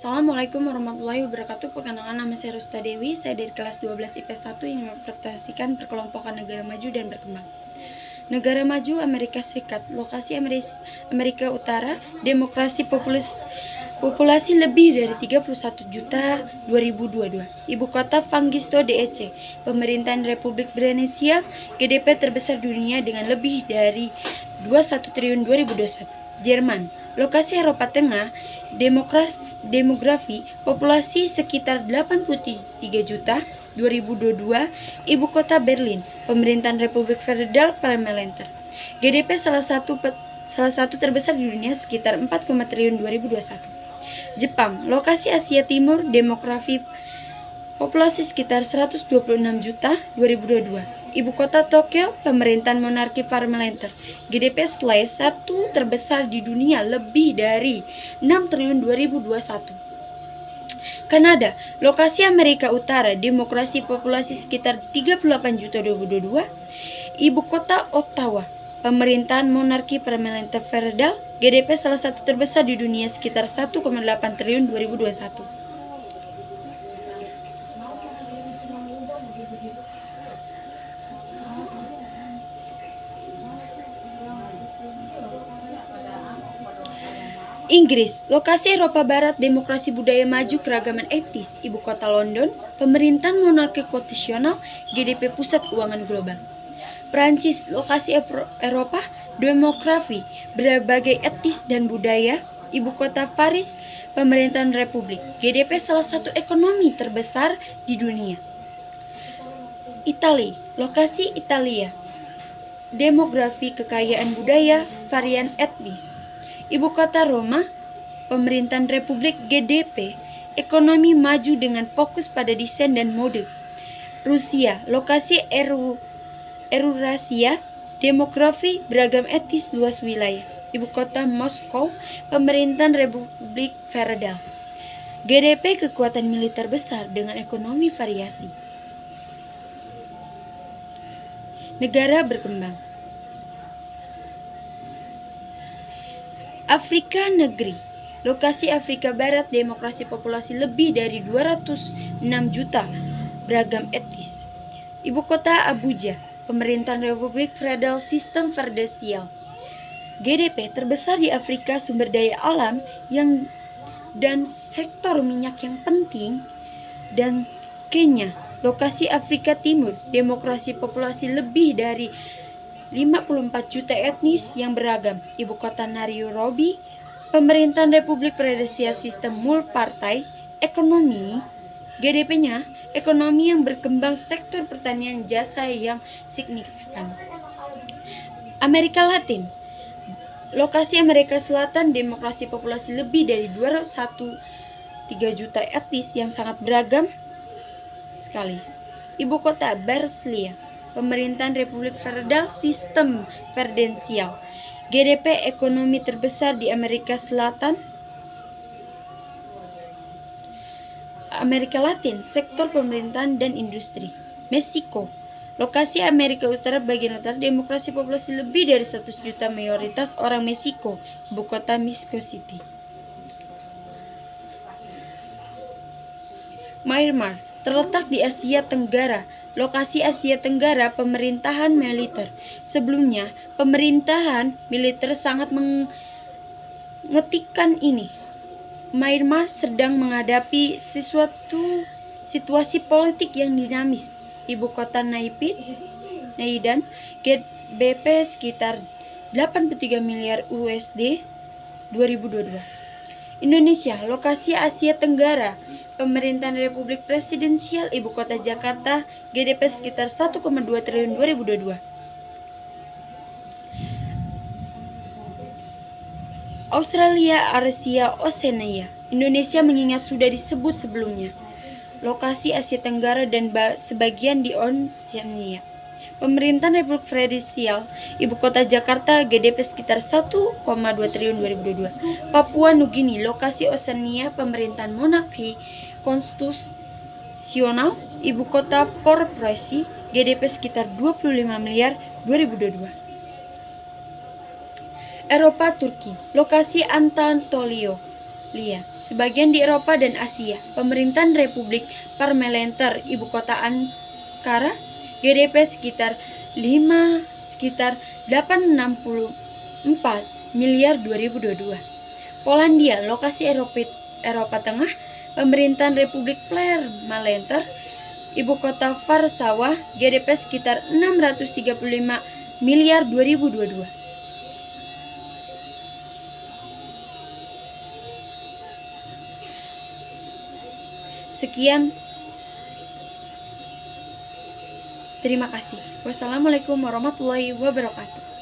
Assalamualaikum warahmatullahi wabarakatuh. Perkenalkan, nama saya Rusta Dewi. Saya dari kelas 12 IP 1 yang merepresentasikan perkelompokan negara maju dan berkembang. Negara maju Amerika Serikat, lokasi Amerika Utara, demokrasi populasi lebih dari 31 juta 2022. Ibu kota Vangisto DEC, pemerintahan Republik Indonesia, GDP terbesar dunia dengan lebih dari 21 triliun 2021. Jerman, lokasi Eropa Tengah, demografi populasi sekitar 83 juta 2022, ibu kota Berlin, pemerintahan Republik Federal Parlementer. GDP salah satu terbesar di dunia sekitar 4, triliun 2021. Jepang, lokasi Asia Timur, demografi populasi sekitar 126 juta 2022. Ibu kota Tokyo, pemerintahan monarki parlementer. GDP satu terbesar di dunia, lebih dari 6 triliun 2021. Kanada, lokasi Amerika Utara, demokrasi populasi sekitar 38 juta 2022. Ibu kota Ottawa, pemerintahan monarki parlementer federal. GDP salah satu terbesar di dunia, sekitar 1,8 triliun 2021. Inggris, lokasi Eropa Barat, demokrasi budaya maju, keragaman etnis. Ibu kota London, pemerintahan monarki konstitusional, GDP pusat keuangan global. Prancis, lokasi Eropa, demografi, berbagai etnis dan budaya. Ibu kota Paris, pemerintahan republik. GDP salah satu ekonomi terbesar di dunia. Italia, lokasi Italia, demografi, kekayaan budaya, varian etnis. Ibu kota Roma, pemerintahan republik. GDP, ekonomi maju dengan fokus pada desain dan mode. Rusia, lokasi Eurasia, demografi, beragam etnis, luas wilayah. Ibu kota Moskow, pemerintahan Republik Federal. GDP, kekuatan militer besar dengan ekonomi variasi. Negara berkembang. Afrika negeri, lokasi Afrika Barat, demokrasi populasi lebih dari 206 juta, beragam etnis. Ibu kota Abuja, pemerintahan Republik Federal, sistem presidensial. GDP terbesar di Afrika, sumber daya alam dan sektor minyak yang penting. Dan Kenya, lokasi Afrika Timur, demokrasi populasi lebih dari 54 juta etnis yang beragam. Ibu kota Nairobi, pemerintahan Republik Indonesia, sistem multipartai. Ekonomi, GDP-nya, ekonomi yang berkembang, sektor pertanian, jasa yang signifikan. Amerika Latin, lokasi Amerika Selatan, demokrasi populasi lebih dari 213 juta etnis yang sangat beragam sekali. Ibu kota Brasilia, pemerintahan Republik Federal, sistem presidensial. GDP ekonomi terbesar di Amerika Selatan. Amerika Latin, sektor pemerintahan dan industri. Meksiko, lokasi Amerika Utara bagian utara, demokrasi populasi lebih dari 100 juta, mayoritas orang Meksiko. Ibu kota Mexico City. Myanmar, terletak di Asia Tenggara, lokasi Asia Tenggara, pemerintahan militer. Sebelumnya, pemerintahan militer sangat mengetikan ini. Myanmar sedang menghadapi situasi politik yang dinamis. Ibu kota Naidan, GDP sekitar 83 miliar USD 2022. Indonesia, lokasi Asia Tenggara, pemerintahan Republik Presidensial, ibu kota Jakarta, GDP sekitar 1,2 triliun 2022. Australia, Asia, Oceania. Indonesia mengingat sudah disebut sebelumnya. Lokasi Asia Tenggara dan sebagian di Oceania. Pemerintahan Republik Federal, ibu kota Jakarta, GDP sekitar 1,2 triliun 2022. Papua Nugini, lokasi Oceania, pemerintahan monarki konstitusional, ibu kota Port Presi, GDP sekitar 25 miliar 2022. Eropa, Turki, lokasi Antalya, Sebagian di Eropa dan Asia. Pemerintahan Republik Parlementer Ibu Kota Ankara, GDP sekitar 864 miliar 2022. Polandia, lokasi Eropa Tengah, Pemerintahan Republik Parlementer Ibu Kota Warsawa, GDP sekitar 635 miliar 2022. Sekian. Terima kasih. Wassalamualaikum warahmatullahi wabarakatuh.